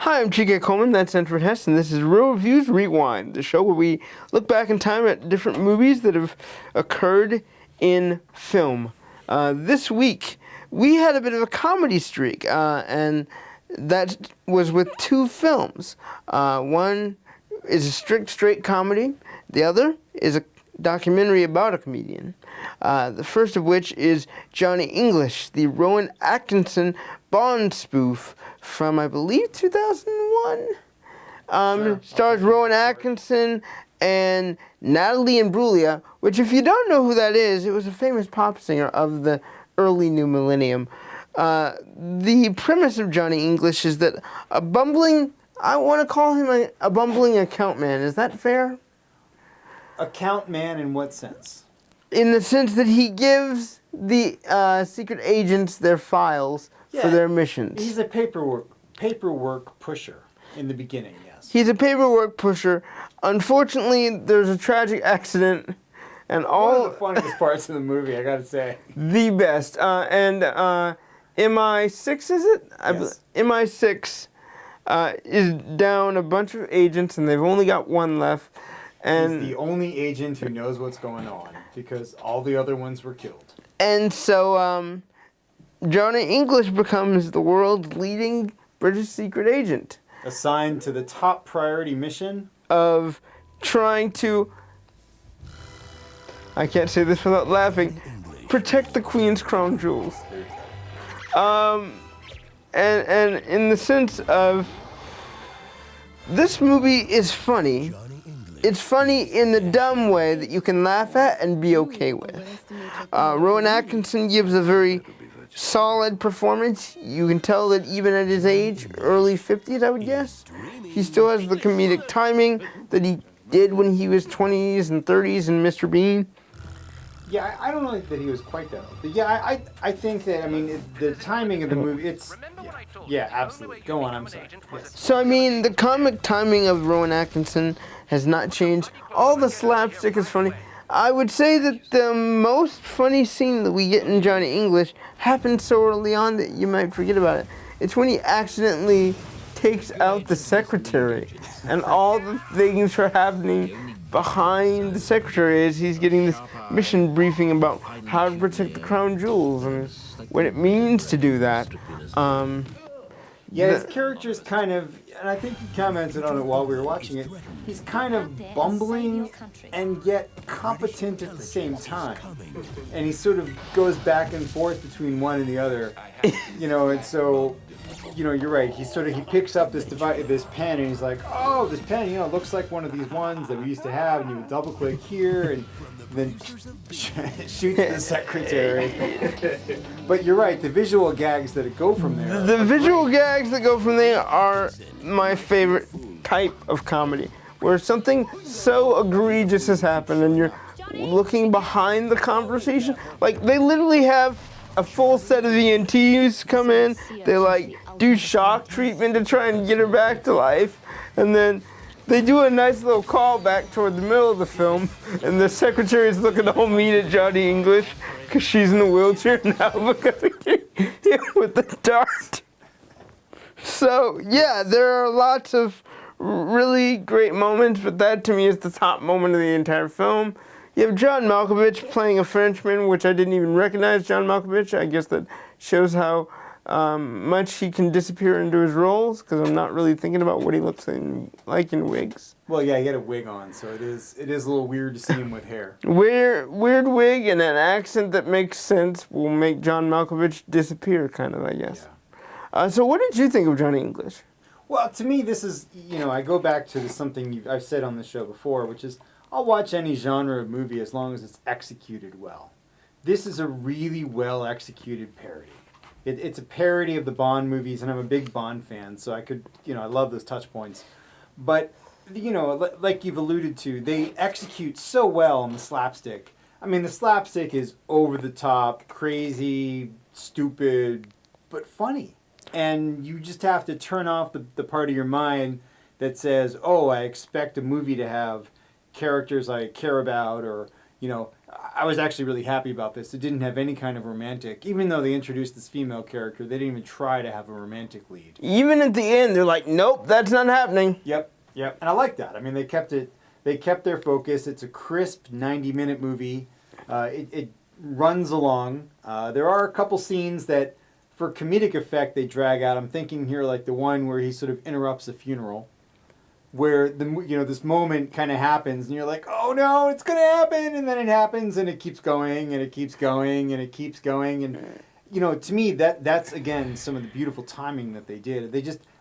Hi, I'm Chike Coleman, that's Sanford Hess, and this is Real Reviews Rewind, the show where we look back in time at different movies that have occurred in film. This week, we had a bit of a comedy streak, and that was with two films. One is a straight comedy, the other is a documentary about a comedian. The first of which is Johnny English, the Rowan Atkinson Bond spoof from, I believe, 2001. Stars Rowan Atkinson and Natalie Imbruglia, which, if you don't know who that is, it was a famous pop singer of the early new millennium. The premise of Johnny English is that a bumbling, I want to call him a bumbling account man. Is that fair? Account man in what sense? In the sense that he gives the secret agents their files for their missions. He's a paperwork pusher in the beginning, yes. He's a paperwork pusher. Unfortunately, there's a tragic accident, and all one of the funniest parts of the movie, I gotta say. The best. MI6, is it? Yes. MI6 is down a bunch of agents, and they've only got one left. And he's the only agent who knows what's going on, because all the other ones were killed. And so, Johnny English becomes the world's leading British secret agent. Assigned to the top priority mission of trying to, I can't say this without laughing, protect the Queen's crown jewels. And in the sense of, this movie is funny. It's funny in the dumb way that you can laugh at and be okay with. Rowan Atkinson gives a very solid performance. You can tell that even at his age, early 50s, I would guess, he still has the comedic timing that he did when he was 20s and 30s in Mr. Bean. Yeah, I don't know that he was quite that old. But yeah, I think that, I mean, the timing of the movie, it's, yeah, absolutely. Go on, I'm sorry. Yes. So, I mean, the comic timing of Rowan Atkinson has not changed. All the slapstick is funny. I would say that the most funny scene that we get in Johnny English happens so early on that you might forget about it. It's when he accidentally takes out the secretary, and all the things are happening behind the secretary as he's getting this mission briefing about how to protect the crown jewels and what it means to do that. Yeah, his character's kind of, and I think you commented on it while we were watching it, he's kind of bumbling and yet competent at the same time. And he sort of goes back and forth between one and the other. You know, and so, you know, you're right. He picks up this pen and he's like, oh, this pen, you know, looks like one of these ones that we used to have, and you would double click here and then shoots the secretary. But you're right, the visual gags that go from there. The visual gags that go from there are my favorite type of comedy, where something so egregious has happened and you're looking behind the conversation. Like, they literally have a full set of EMTs come in, they like do shock treatment to try and get her back to life, and then they do a nice little callback toward the middle of the film, and the secretary's looking all mean at Johnny English because she's in a wheelchair now because he hit with the dart. So, yeah, there are lots of really great moments, but that to me is the top moment of the entire film. You have John Malkovich playing a Frenchman, which I didn't even recognize John Malkovich. I guess that shows how much he can disappear into his roles, because I'm not really thinking about what he looks like in wigs. Well, yeah, he had a wig on, so it is a little weird to see him with hair. Weird wig and an accent that makes sense will make John Malkovich disappear, kind of, I guess. Yeah. So what did you think of Johnny English? Well, to me, this is, you know, I go back to something I've said on the show before, which is I'll watch any genre of movie as long as it's executed well. This is a really well-executed parody. It's a parody of the Bond movies, and I'm a big Bond fan, so I could, you know, I love those touch points. But, you know, like you've alluded to, they execute so well on the slapstick. I mean, the slapstick is over the top, crazy, stupid, but funny. And you just have to turn off the part of your mind that says, oh, I expect a movie to have characters I care about, or, you know, I was actually really happy about this. It didn't have any kind of romantic, even though they introduced this female character, they didn't even try to have a romantic lead. Even at the end, they're like, nope, that's not happening. Yep. And I like that. I mean, they kept their focus. It's a crisp 90-minute movie. It runs along. There are a couple scenes that, for comedic effect, they drag out. I'm thinking here like the one where he sort of interrupts a funeral, where this moment kind of happens, and you're like, oh no, it's gonna happen, and then it happens, and it keeps going, and it keeps going, and it keeps going, and to me that's again some of the beautiful timing that they did.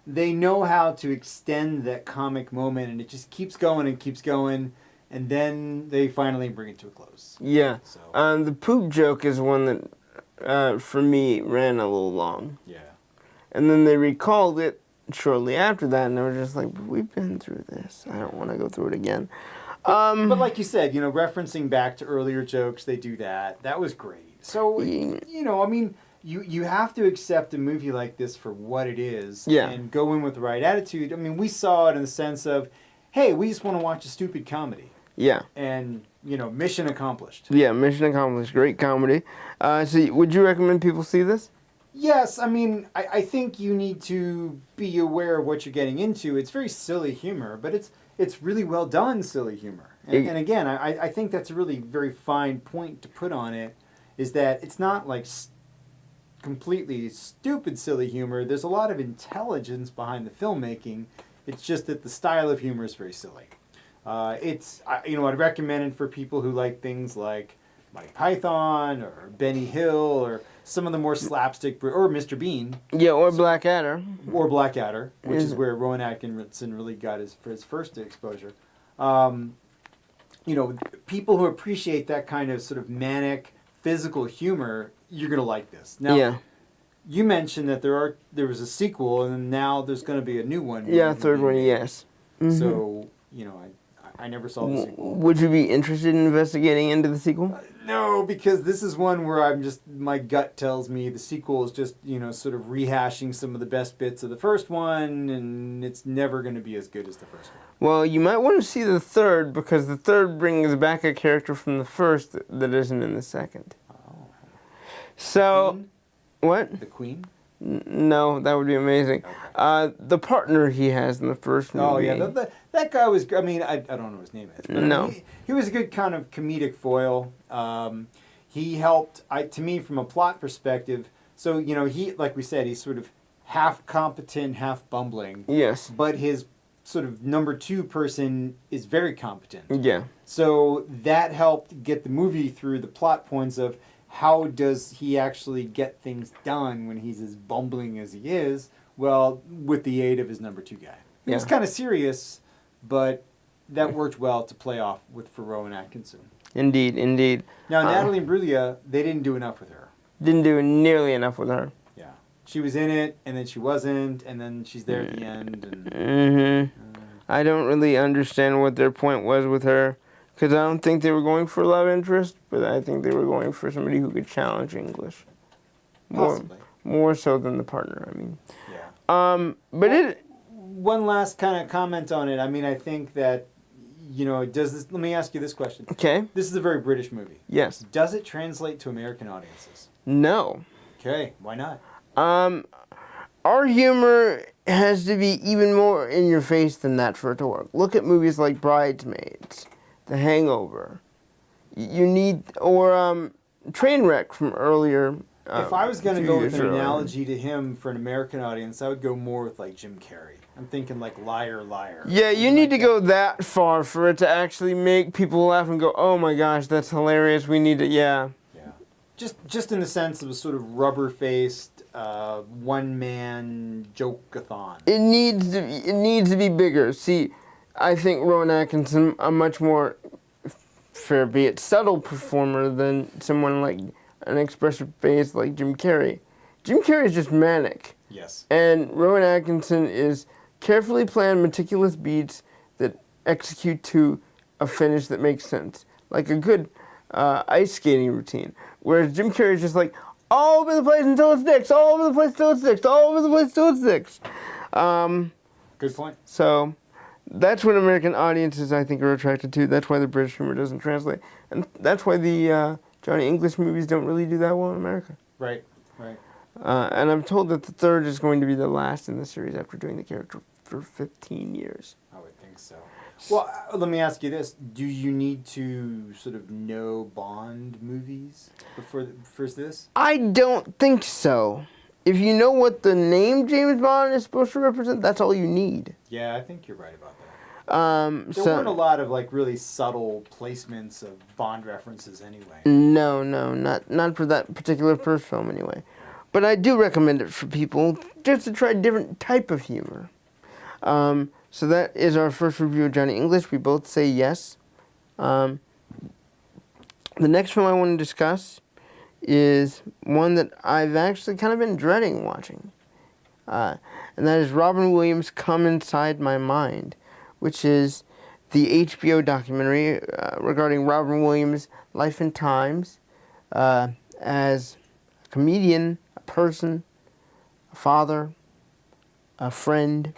They know how to extend that comic moment, and it just keeps going and keeps going, and then they finally bring it to a close. Yeah. So. The poop joke is one that, for me, ran a little long. Yeah. And then they recalled it shortly after that, and they were just like, we've been through this. I don't want to go through it again. But like you said, referencing back to earlier jokes, they do that. That was great. So, I mean, you have to accept a movie like this for what it is and go in with the right attitude. I mean, we saw it in the sense of, hey, we just want to watch a stupid comedy. Yeah. And, mission accomplished. Yeah, mission accomplished. Great comedy. So would you recommend people see this? Yes, I mean, I think you need to be aware of what you're getting into. It's very silly humor, but it's really well done silly humor. And again, I think that's a really very fine point to put on it, is that it's not like completely stupid silly humor. There's a lot of intelligence behind the filmmaking. It's just that the style of humor is very silly. I'd recommend it for people who like things like Monty Python or Benny Hill or some of the more slapstick, or Mr. Bean. Yeah, or Blackadder. Or Blackadder, which is where Rowan Atkinson really got his first exposure. People who appreciate that kind of sort of manic physical humor, you're going to like this. Now, you mentioned that there was a sequel, and now there's going to be a new one. Yeah, third one, yes. Mm-hmm. So, I never saw the sequel. Would you be interested in investigating into the sequel? No, because this is one where my gut tells me the sequel is just, sort of rehashing some of the best bits of the first one, and it's never going to be as good as the first one. Well, you might want to see the third, because the third brings back a character from the first that isn't in the second. Oh. So, Queen? What? The Queen? No, that would be amazing. Okay. The partner he has in the first movie. Oh, yeah. That guy was, I don't know his name is. But no. He was a good kind of comedic foil. He helped, to me, from a plot perspective. So, he, like we said, he's sort of half competent, half bumbling. Yes. But his sort of number two person is very competent. Yeah. So that helped get the movie through the plot points of how does he actually get things done when he's as bumbling as he is? Well, with the aid of his number two guy. He was kind of serious, but that worked well to play off for Rowan Atkinson. Indeed. Now, Natalie Imbruglia, they didn't do enough with her. Didn't do nearly enough with her. Yeah. She was in it, and then she wasn't, and then she's there at the end. I don't really understand what their point was with her, because I don't think they were going for love interest, but I think they were going for somebody who could challenge English. Possibly. More so than the partner, I mean. Yeah. One last kind of comment on it. I mean, I think that, let me ask you this question. Okay. This is a very British movie. Yes. Does it translate to American audiences? No. Okay, why not? Our humor has to be even more in your face than that for it to work. Look at movies like Bridesmaids, The Hangover. Or Trainwreck from earlier. If I was going to go with an analogy to him for an American audience, I would go more with like Jim Carrey. I'm thinking like Liar, Liar. Yeah, you need to go that far for it to actually make people laugh and go, oh my gosh, that's hilarious. We need to, yeah. Just in the sense of a sort of rubber-faced, one-man joke-a-thon. It needs to be bigger. See, I think Rowan Atkinson a much more fair, be it subtle performer than someone like an expressive face like Jim Carrey. Jim Carrey is just manic. Yes. And Rowan Atkinson is carefully planned, meticulous beats that execute to a finish that makes sense. Like a good ice skating routine. Whereas Jim Carrey is just like, all over the place until it sticks, all over the place until it sticks, all over the place until it sticks. Good point. So, That's what American audiences, I think, are attracted to. That's why the British humor doesn't translate. And that's why the Johnny English movies don't really do that well in America. Right, right. And I'm told that the third is going to be the last in the series after doing the character for 15 years. I would think so. Well, let me ask you this. Do you need to sort of know Bond movies for this? I don't think so. If you know what the name James Bond is supposed to represent, that's all you need. Yeah, I think you're right about that. There weren't a lot of like really subtle placements of Bond references anyway. No, not for that particular first film anyway. But I do recommend it for people just to try a different type of humor. So that is our first review of Johnny English. We both say yes. The next film I want to discuss is one that I've actually kind of been dreading watching. And that is Robin Williams' Come Inside My Mind, which is the HBO documentary regarding Robin Williams' life and times as a comedian, a person, a father, a friend.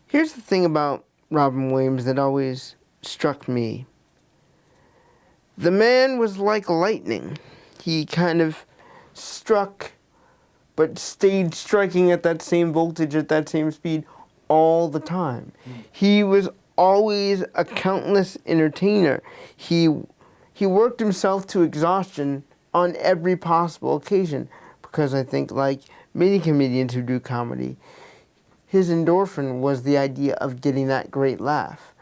Here's the thing about Robin Williams that always struck me. The man was like lightning. He kind of struck, but stayed striking at that same voltage, at that same speed, all the time. He was always a countless entertainer. He worked himself to exhaustion on every possible occasion, because I think, like many comedians who do comedy, his endorphin was the idea of getting that great laugh.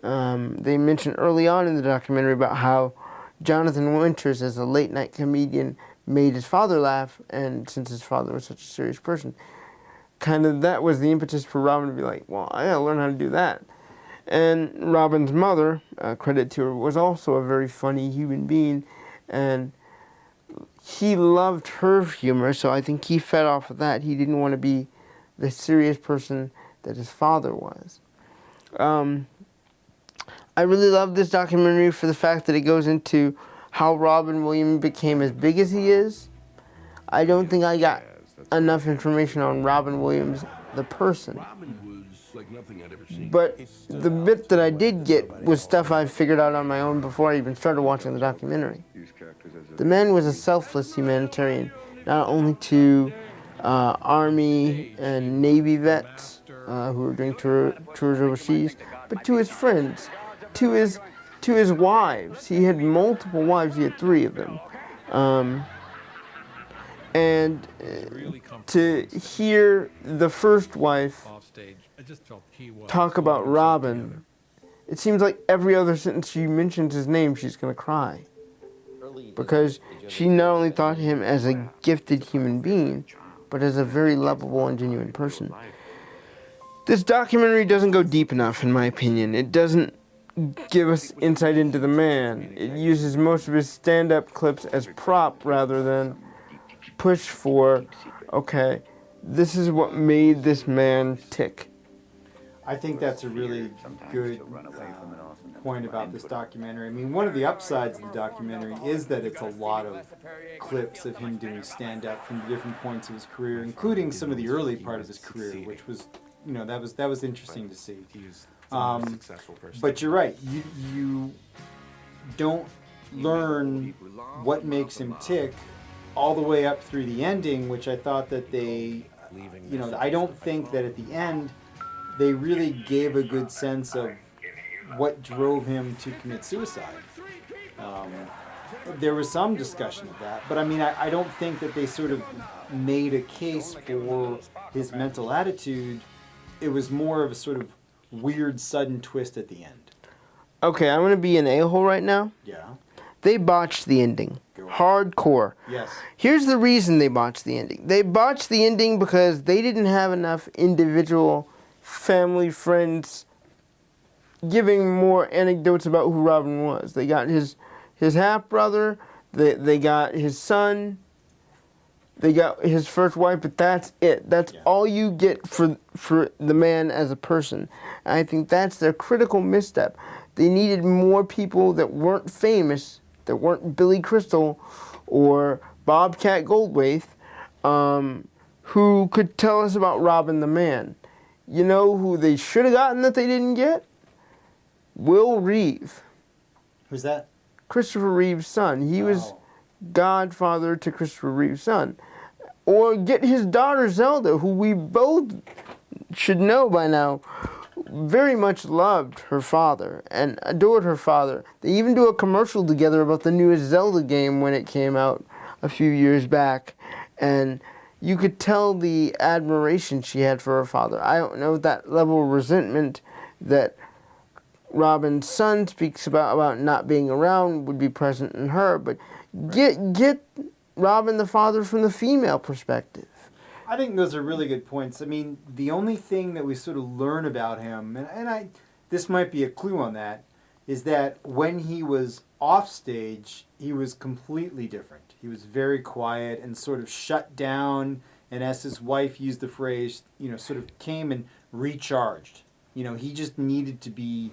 They mentioned early on in the documentary about how Jonathan Winters, as a late-night comedian, made his father laugh, and since his father was such a serious person, kind of that was the impetus for Robin to be like, well, I gotta learn how to do that. And Robin's mother, credit to her, was also a very funny human being, and he loved her humor, so I think he fed off of that. He didn't want to be the serious person that his father was. I really love this documentary for the fact that it goes into how Robin Williams became as big as he is. I don't think I got enough information on Robin Williams, the person. But the bit that I did get was stuff I figured out on my own before I even started watching the documentary. The man was a selfless humanitarian, not only to Army and Navy vets who were doing tours overseas, but to his friends, to his wives. He had multiple wives. He had 3 of them. And to hear the first wife talk about Robin, it seems like every other sentence she mentions his name, she's going to cry. Because she not only thought him as a gifted human being, but as a very lovable and genuine person. This documentary doesn't go deep enough, in my opinion. It doesn't give us insight into the man. It uses most of his stand-up clips as prop rather than push for, okay, this is what made this man tick. I think that's a really good point about this documentary. I mean, one of the upsides of the documentary is that it's a lot of clips of him doing stand-up from different points of his career, including some of the early part of his career, which was, you know, that was interesting to see. But you're right. You don't learn what makes him tick all the way up through the ending, which I thought that they, you know, I don't think that at the end they really gave a good sense of what drove him to commit suicide. There was some discussion of that, but I mean, I don't think that they sort of made a case for his mental attitude. It was more of a sort of weird, sudden twist at the end. Okay, I'm going to be an a-hole right now. Yeah. They botched the ending. Hardcore. Yes. Here's the reason they botched the ending. They botched the ending because they didn't have enough individual family friends giving more anecdotes about who Robin was. They got his half-brother, they got his son, they got his first wife, but that's it. That's all you get for the man as a person. And I think that's their critical misstep. They needed more people that weren't famous, that weren't Billy Crystal or Bobcat Goldthwait, who could tell us about Robin the man. You know who they should have gotten that they didn't get? Will Reeve. Who's that? Christopher Reeve's son. He was godfather to Christopher Reeve's son. Or get his daughter Zelda, who we both should know by now, very much loved her father and adored her father. They even do a commercial together about the newest Zelda game when it came out a few years back. And you could tell the admiration she had for her father. I don't know if that level of resentment that Robin's son speaks about not being around would be present in her, but get Robin the father from the female perspective. I think those are really good points. I mean, the only thing that we sort of learn about him, and this might be a clue on that, is that when he was off stage, he was completely different. He was very quiet and sort of shut down, and as his wife used the phrase, sort of came and recharged. He just needed to be,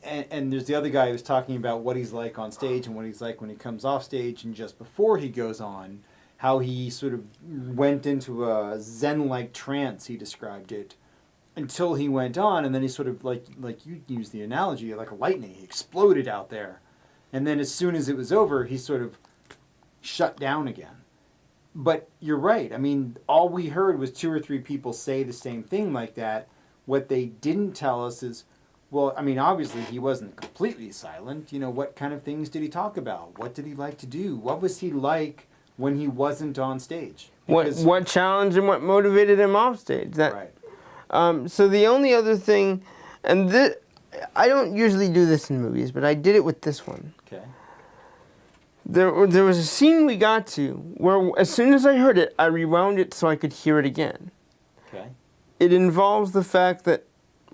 and there's the other guy who's talking about what he's like on stage and what he's like when he comes off stage and just before he goes on, how he sort of went into a Zen-like trance, he described it, until he went on, and then he sort of, like you used the analogy, like a lightning, he exploded out there. And then as soon as it was over, he sort of shut down again. But you're right. I mean, all we heard was 2 or 3 people say the same thing like that. What they didn't tell us is, well, I mean, obviously he wasn't completely silent. What kind of things did he talk about? What did he like to do? What was he like when he wasn't on stage? Because, what challenged and what motivated him off stage? Right. So the only other thing, and I don't usually do this in movies, but I did it with this one. Okay. There was a scene we got to where as soon as I heard it, I rewound it so I could hear it again. Okay. It involves the fact that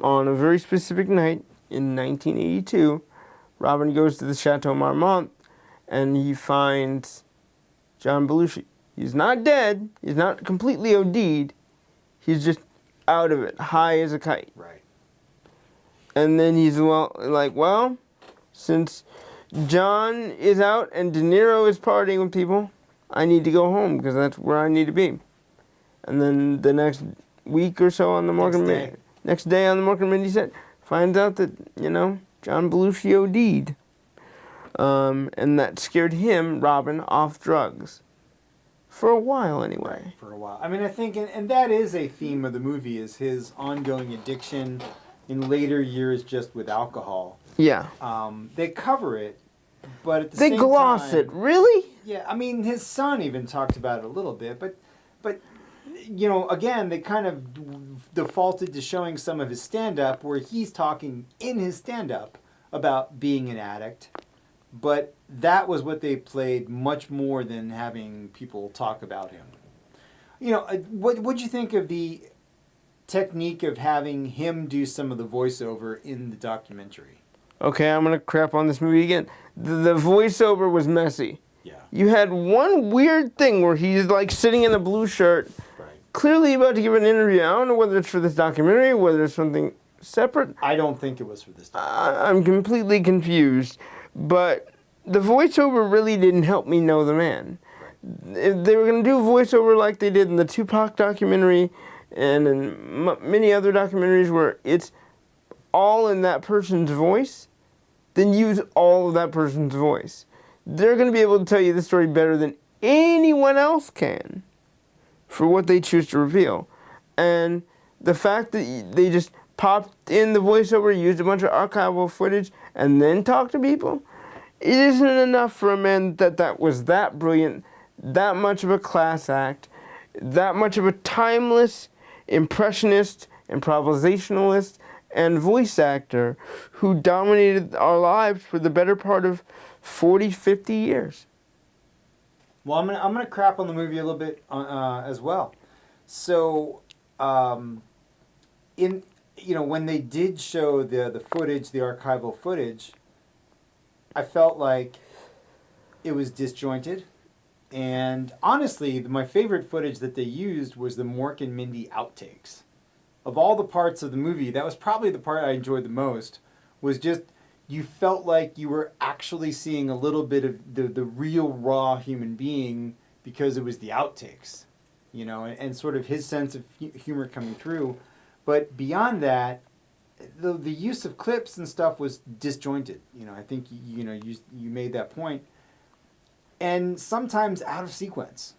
on a very specific night in 1982, Robin goes to the Chateau Marmont and he finds John Belushi. He's not dead. He's not completely OD'd. He's just out of it, high as a kite. Right. And then he's since John is out and De Niro is partying with people, I need to go home because that's where I need to be. And then the next week or so on the next day on the Morgan Mindy set, finds out that, John Belushi OD'd. And that scared him, Robin, off drugs. For a while, anyway. Right, for a while. I mean, I think, and that is a theme of the movie, is his ongoing addiction in later years just with alcohol. Yeah. They cover it, but at the same time... They gloss it, really? Yeah, I mean, his son even talked about it a little bit, but again, they kind of defaulted to showing some of his stand-up where he's talking in his stand-up about being an addict. But that was what they played much more than having people talk about him. What'd you think of the technique of having him do some of the voiceover in the documentary? Okay, I'm going to crap on this movie again. The voiceover was messy. Yeah. You had one weird thing where he's like sitting in a blue shirt, right, clearly about to give an interview. I don't know whether it's for this documentary or whether it's something separate. I don't think it was for this documentary. I'm completely confused. But the voiceover really didn't help me know the man. If they were going to do a voiceover like they did in the Tupac documentary and in many other documentaries where it's all in that person's voice, then use all of that person's voice. They're going to be able to tell you the story better than anyone else can for what they choose to reveal. And the fact that they just popped in the voiceover, used a bunch of archival footage, and then talked to people, it isn't enough for a man that was that brilliant, that much of a class act, that much of a timeless impressionist, improvisationalist, and voice actor who dominated our lives for the better part of 40, 50 years. Well, I'm gonna crap on the movie a little bit as well. So, when they did show the footage, the archival footage, I felt like it was disjointed. And honestly, my favorite footage that they used was the Mork and Mindy outtakes. Of all the parts of the movie, that was probably the part I enjoyed the most, was just you felt like you were actually seeing a little bit of the real raw human being because it was the outtakes. you know, and sort of his sense of humor coming through. But beyond that, the use of clips and stuff was disjointed. You know, I think you made that point, and sometimes out of sequence.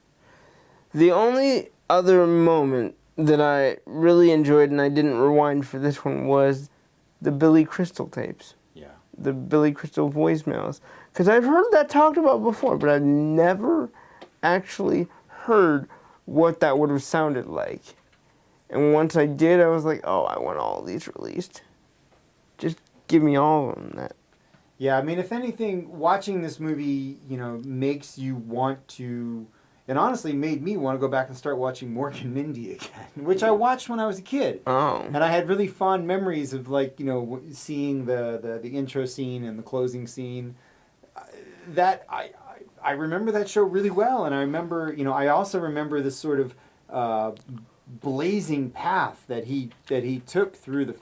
The only other moment that I really enjoyed, and I didn't rewind for this one, was the Billy Crystal tapes. Yeah. The Billy Crystal voicemails. Because I've heard that talked about before, but I've never actually heard what that would have sounded like. And once I did, I was like, oh, I want all these released. Just give me all of them. That. Yeah, I mean, if anything, watching this movie, you know, makes you want to... It honestly made me want to go back and start watching Mork and Mindy again, which I watched when I was a kid. Oh. And I had really fond memories of, like, you know, seeing the intro scene and the closing scene. That I remember that show really well, and I remember, you know, I also remember this sort of blazing path that he took through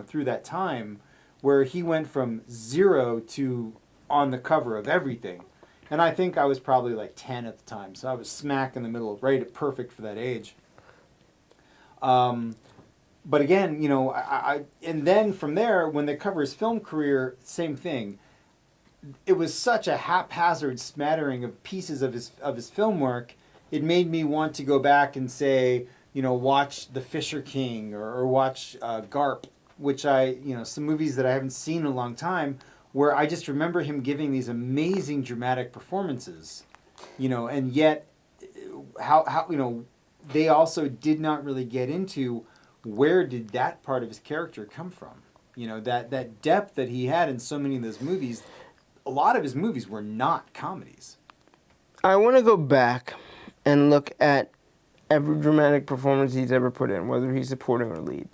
through that time, where he went from 0 to on the cover of everything. And I think I was probably like 10 at the time, so I was smack in the middle, right, perfect for that age. But again, you know, and then from there, when they cover his film career, same thing. It was such a haphazard smattering of pieces of his film work. It made me want to go back and say, you know, watch The Fisher King or watch Garp, which some movies that I haven't seen in a long time, where I just remember him giving these amazing dramatic performances, you know, and yet how you know, they also did not really get into where did that part of his character come from. You know, that depth that he had in so many of those movies. A lot of his movies were not comedies. I want to go back and look at every dramatic performance he's ever put in, whether he's supporting or lead.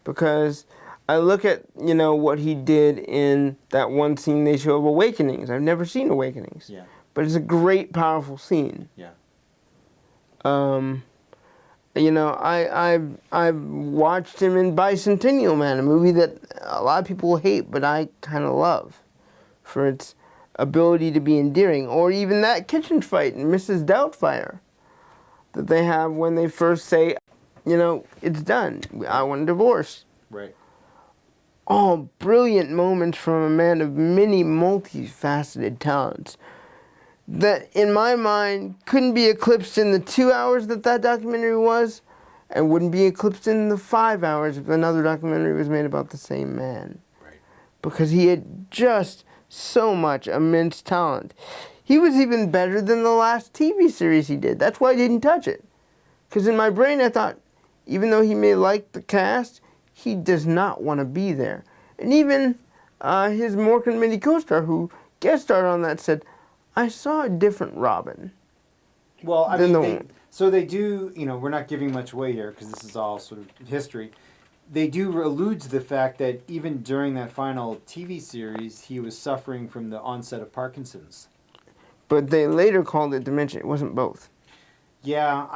Because I look at, you know, what he did in that one scene they show of Awakenings. I've never seen Awakenings. Yeah. But it's a great, powerful scene. Yeah. You know, I've watched him in Bicentennial Man, a movie that a lot of people hate, but I kind of love for its ability to be endearing. Or even that kitchen fight in Mrs. Doubtfire that they have when they first say, you know, it's done. I want a divorce. Right. All brilliant moments from a man of many multifaceted talents that, in my mind, couldn't be eclipsed in the 2 hours that documentary was, and wouldn't be eclipsed in the 5 hours if another documentary was made about the same man. Right. Because he had just so much immense talent. He was even better than the last TV series he did. That's why I didn't touch it. Because in my brain I thought, even though he may like the cast, he does not want to be there. And even his Mork and Mindy co-star, who guest starred on that, said, I saw a different Robin. Well, I mean, they do, you know, we're not giving much away here because this is all sort of history. They do allude to the fact that even during that final TV series, he was suffering from the onset of Parkinson's. But they later called it dementia. It wasn't both. Yeah,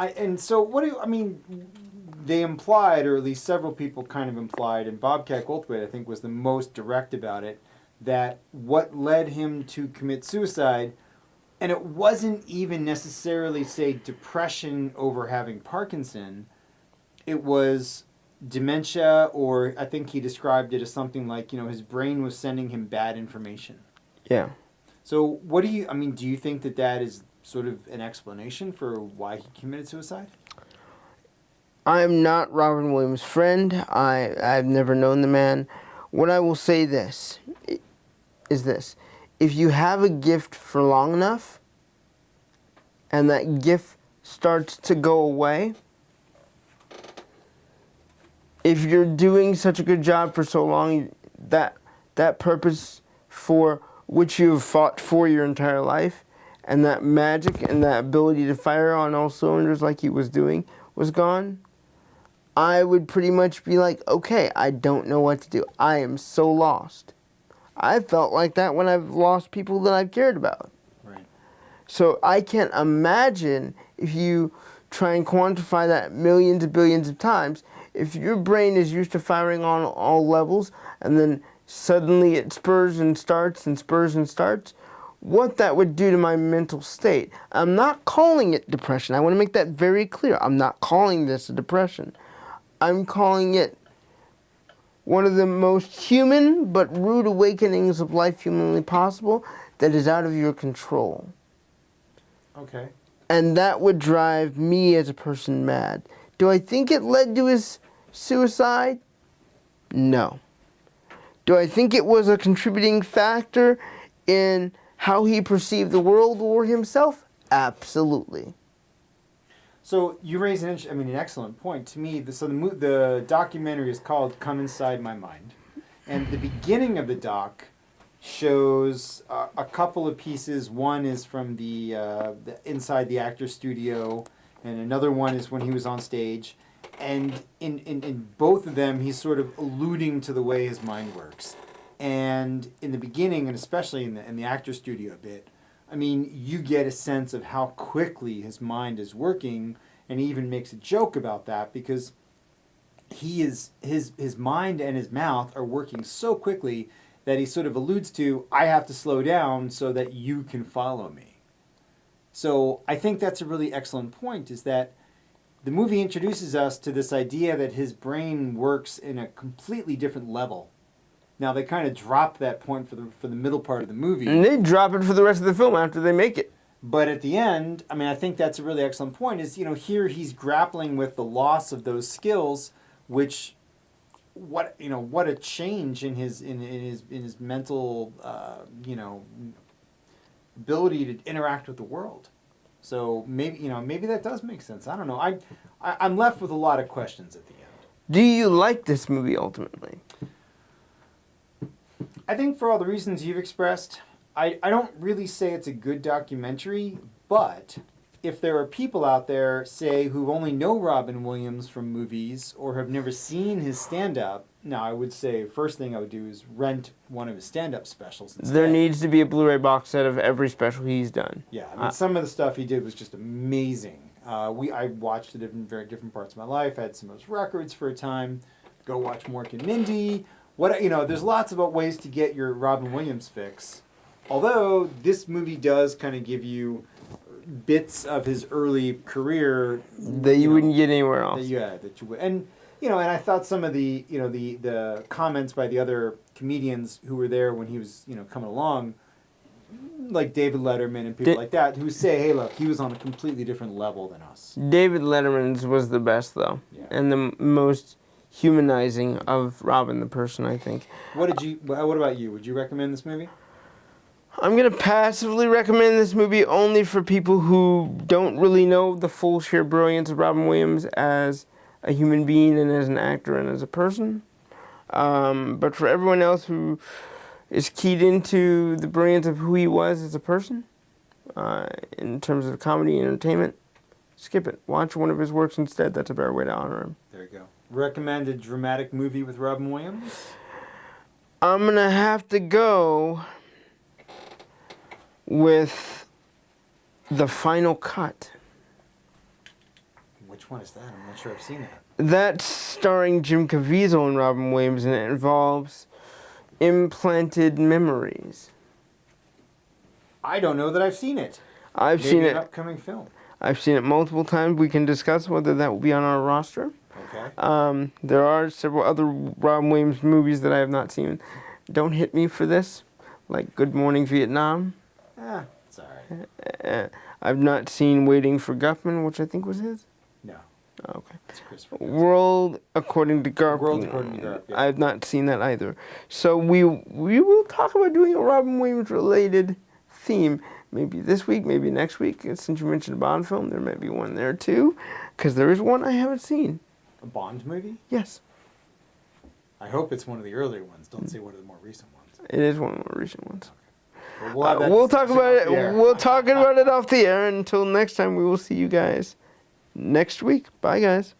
they implied, or at least several people kind of implied, and Bobcat Goldthwait, I think, was the most direct about it, that what led him to commit suicide, and it wasn't even necessarily, say, depression over having Parkinson, it was dementia, or I think he described it as something like, you know, his brain was sending him bad information. Yeah. So do you think that is sort of an explanation for why he committed suicide? I'm not Robin Williams' friend. I've never known the man. What I will say is this. If you have a gift for long enough, and that gift starts to go away, if you're doing such a good job for so long, that purpose for which you have fought for your entire life, and that magic and that ability to fire on all cylinders like he was doing was gone, I would pretty much be like, okay, I don't know what to do. I am so lost. I felt like that when I've lost people that I've cared about. Right. So I can't imagine if you try and quantify that millions and billions of times, if your brain is used to firing on all levels and then suddenly it spurs and starts and spurs and starts, what that would do to my mental state. I'm not calling it depression. I want to make that very clear. I'm not calling this a depression. I'm calling it one of the most human but rude awakenings of life humanly possible that is out of your control. Okay. And that would drive me as a person mad. Do I think it led to his suicide? No. Do I think it was a contributing factor in how he perceived the world or himself? Absolutely. So you raise an excellent point. To me, the documentary is called "Come Inside My Mind," and the beginning of the doc shows a couple of pieces. One is from the inside the actor's studio, and another one is when he was on stage. And in both of them, he's sort of alluding to the way his mind works. And in the beginning, and especially in the actor's studio bit, I mean, you get a sense of how quickly his mind is working, and he even makes a joke about that because his mind and his mouth are working so quickly that he sort of alludes to, I have to slow down so that you can follow me. So I think that's a really excellent point, is that the movie introduces us to this idea that his brain works in a completely different level. Now, they kind of drop that point for the middle part of the movie. And they drop it for the rest of the film after they make it. But at the end, I mean, I think that's a really excellent point, is, you know, here he's grappling with the loss of those skills, which, what a change in his mental, ability to interact with the world. So maybe that does make sense. I don't know. I'm left with a lot of questions at the end. Do you like this movie ultimately? I think for all the reasons you've expressed, I don't really say it's a good documentary, but if there are people out there, say, who only know Robin Williams from movies or have never seen his stand-up, now I would say first thing I would do is rent one of his stand-up specials instead. There needs to be a Blu-ray box set of every special he's done. Yeah, I mean, some of the stuff he did was just amazing. I watched it in very different parts of my life. I had some of those records for a time. Go watch Mork and Mindy. There's lots of ways to get your Robin Williams fix. Although this movie does kind of give you bits of his early career that you wouldn't get anywhere else. That you would, and I thought some of the the comments by the other comedians who were there when he was coming along, like David Letterman and people like that, who say, hey, look, he was on a completely different level than us. David Letterman's was the best though, and the most humanizing of Robin the person, I think. What about you? Would you recommend this movie? I'm going to passively recommend this movie only for people who don't really know the full sheer brilliance of Robin Williams as a human being and as an actor and as a person. But for everyone else who is keyed into the brilliance of who he was as a person, in terms of comedy and entertainment, skip it. Watch one of his works instead. That's a better way to honor him. There you go. Recommended dramatic movie with Robin Williams? I'm going to have to go with The Final Cut. Which one is that? I'm not sure I've seen that. That's starring Jim Caviezel and Robin Williams, and it involves implanted memories. I don't know that I've seen it. I've seen it. An upcoming film. I've seen it multiple times. We can discuss whether that will be on our roster. Okay. There are several other Robin Williams movies that I have not seen. Don't hit me for this, like Good Morning Vietnam. It's all right. I've not seen Waiting for Guffman, which I think was his. No. Oh, okay. It's Christopher. World According to Garp. World According to Garp. Yeah. I have not seen that either. So we will talk about doing a Robin Williams related theme. Maybe this week, maybe next week. Since you mentioned a Bond film, there might be one there too, because there is one I haven't seen. A Bond movie? Yes. I hope it's one of the earlier ones. Don't say one of the more recent ones. It is one of the more recent ones. Okay. We'll talk about it. We'll talk about it off the air. Until next time, we will see you guys next week. Bye, guys.